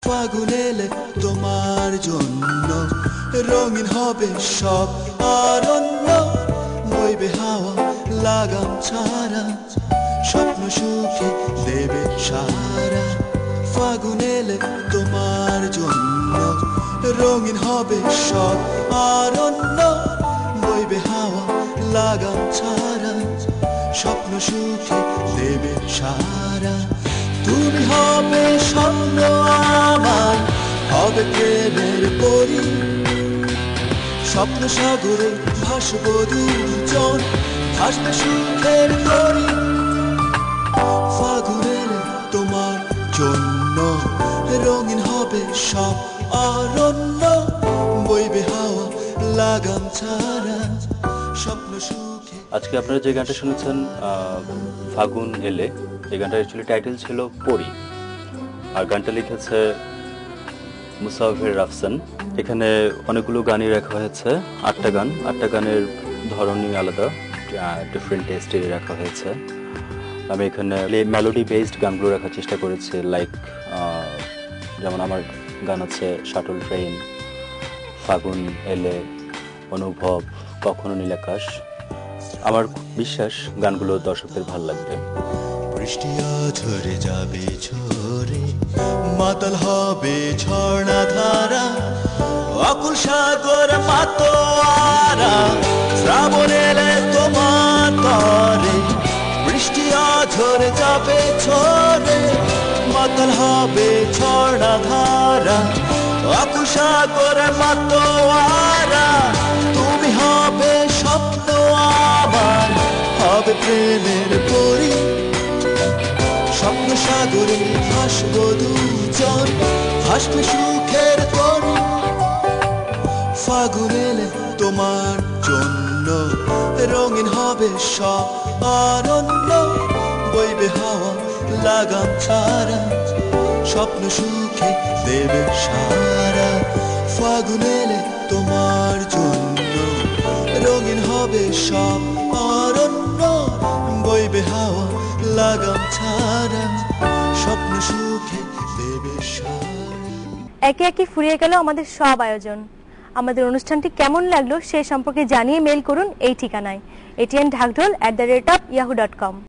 ফাগুন এলে তোমার জন্য রঙিন হবে সব অরণ্য, বইবে হাওয়া লাগাম ছাড়া, স্বপ্ন সুখে দেবে সারা। ফাগুন এলে তোমার জন্য রঙিন হবে সব অরণ্য, বইবে হাওয়া লাগাম ছাড়া, স্বপ্ন সুখে দেবে সারা। তুমি হবে স্বপ্ন আমার, হবে প্রেমের পরি, স্বপ্ন সাগরে ভাসব দুজন, ভাসবে সুখের তরি। ফাগুন এলে তোমার জন্য রঙিন হবে সব অরণ্য, বইবে হাওয়া লাগাম ছাড়া, স্বপ্ন সুখে। আজকে আপনারা যে গানটা শুনেছেন ফাগুন এলে, এই গানটার অ্যাকচুয়ালি টাইটেল ছিল পরি, আর গানটা লিখেছে মুসাফির রাফসান। এখানে অনেকগুলো গানই রাখা হয়েছে, 8টা গান, 8টা গানের ধরনই আলাদা, ডিফারেন্ট টেস্টে রাখা হয়েছে। আমি এখানে মেলোডি বেসড গানগুলো রাখার চেষ্টা করেছি, লাইক যেমন আমার গান আছে শাটল ট্রেন, ফাগুন এলে, অনুভব, কখনো নীলাকাশ। আমার বিশ্বাস গানগুলো দর্শকদের ভালো লাগবে। বৃষ্টি ঝরে যাবে ঝরে, মাতাল হবে ঝর্ণা ধারা, অকুল সাগর মাতোয়ারা, শ্রাবণ এলে তোমার তরে। বৃষ্টি ঝরে যাবে ঝরে, মাতাল হবে ঝর্ণা ধারা, অকুল সাগর মাতোয়ারা। তুমি হবে স্বপ্ন আমার, হবে প্রেমের পরি, স্বপ্ন সাগরে ভাসব দুজন, ভাসবে সুখের তরি। ফাগুন এলে তোমার জন্য রঙিন হবে সব অরণ্য, বইবে হাওয়া লাগাম ছাড়া, স্বপ্ন সুখে দেবে সারা। ফাগুন এলে তোমার জন্য রঙিন হবে সব অরণ্য, বইবে হাওয়া লাগাম ছাড়া, স্বপ্ন সুখে দেবে সারা। একে একে ফুরিয়ে গেল আমাদের সব আয়োজন। আমাদের অনুষ্ঠানটি কেমন লাগলো সে সম্পর্কে জানিয়ে মেইল করুন এই ঠিকানায় atnঢাকঢোল@yahoo.com।